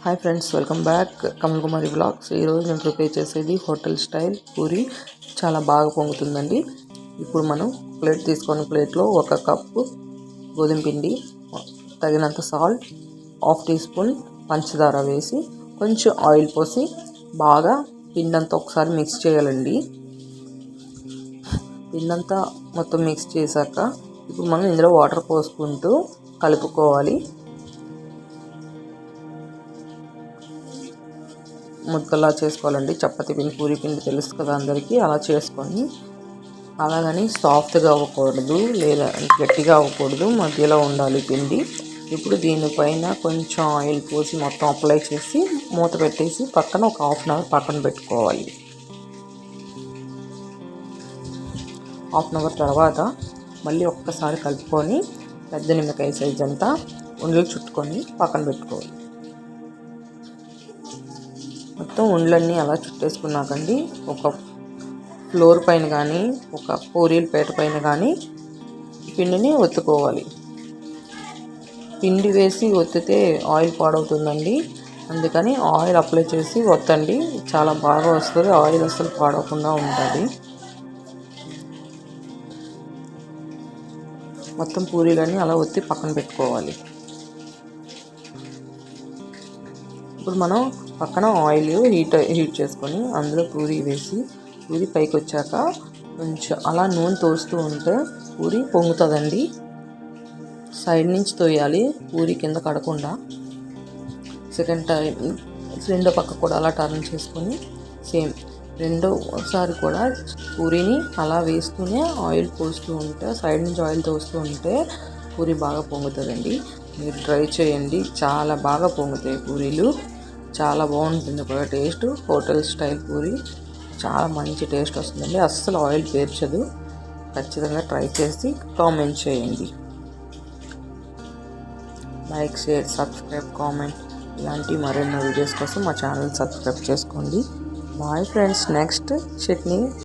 Hi friends, welcome back Kamal Kumari blogs. ఈరోజు నేను prepare చేసేది హోటల్ స్టైల్ పూరి. చాలా బాగా పొంగుతుందండి. ఇప్పుడు మనం ప్లేట్ తీసుకొని ప్లేట్లో 1 కప్పు గోధుమ పిండి, తగినంత సాల్ట్, 1/2 టీ స్పూన్ పంచదార వేసి కొంచెం ఆయిల్ పోసి బాగా పిండంతా ఒకసారి మిక్స్ చేయాలండి. పిండంతా మొత్తం మిక్స్ చేశాక ఇప్పుడు మనం ఇందులో వాటర్ పోసుకుంటూ కలుపుకోవాలి. ముద్దలా చేసుకోవాలండి. చపాతీ పిండి, పూరి పిండి తెలుసు కదా అందరికీ. అలా చేసుకొని అలాగని సాఫ్ట్గా అవ్వకూడదు లేదా గట్టిగా అవ్వకూడదు, మధ్యలో ఉండాలి పిండి. ఇప్పుడు దీనిపైన కొంచెం ఆయిల్ పోసి మొత్తం అప్లై చేసి మూత పెట్టేసి పక్కన ఒక 1/2 అవర్ పక్కన పెట్టుకోవాలి. 1/2 అవర్ తర్వాత మళ్ళీ ఒక్కసారి కలుపుకొని పెద్ద నిమ్మకాయ సైజ్ అంతా ఉండలు చుట్టుకొని పక్కన పెట్టుకోవాలి. మొత్తం ఉండలన్నీ అలా చుట్టేసుకున్నాకండి ఒక ఫ్లోర్ పైన కానీ ఒక పూరీల పేట పైన కానీ పిండిని ఒత్తుకోవాలి. పిండి వేసి ఒత్తితే ఆయిల్ పాడవుతుందండి. అందుకని ఆయిల్ అప్లై చేసి ఒత్తండి, చాలా బాగా వస్తుంది. ఆయిల్ అసలు పాడవకుండా ఉంటుంది. మొత్తం పూరీలన్నీ అలా ఒత్తి పక్కన పెట్టుకోవాలి. ఇప్పుడు మనం పక్కన ఆయిల్ హీట్ చేసుకొని అందులో పూరి వేసి పూరి పైకి వచ్చాక కొంచెం అలా నూనె తోస్తూ ఉంటే పూరి పొంగుతుందండి. సైడ్ నుంచి తోయాలి, పూరి కింద కడకుండా. సెకండ్ టైం రెండో పక్క కూడా అలా టర్న్ చేసుకొని సేమ్ రెండోసారి కూడా పూరిని అలా వేస్తూనే ఆయిల్ పోస్తూ ఉంటే, సైడ్ నుంచి ఆయిల్ తోస్తూ ఉంటే పూరి బాగా పొంగుతుందండి. మీరు ట్రై చేయండి, చాలా బాగా పొంగుతాయి పూరీలు. చాలా బాగుంటుంది కూడా టేస్ట్. హోటల్ స్టైల్ పూరి చాలా మంచి టేస్ట్ వస్తుందండి. అస్సలు ఆయిల్ పేర్చదు. ఖచ్చితంగా ట్రై చేసి కామెంట్ చేయండి. లైక్, షేర్, సబ్స్క్రైబ్, కామెంట్ ఇలాంటి మరెన్నో వీడియోస్ కోసం మా ఛానల్ సబ్స్క్రైబ్ చేసుకోండి. Bye friends. నెక్స్ట్ చట్నీ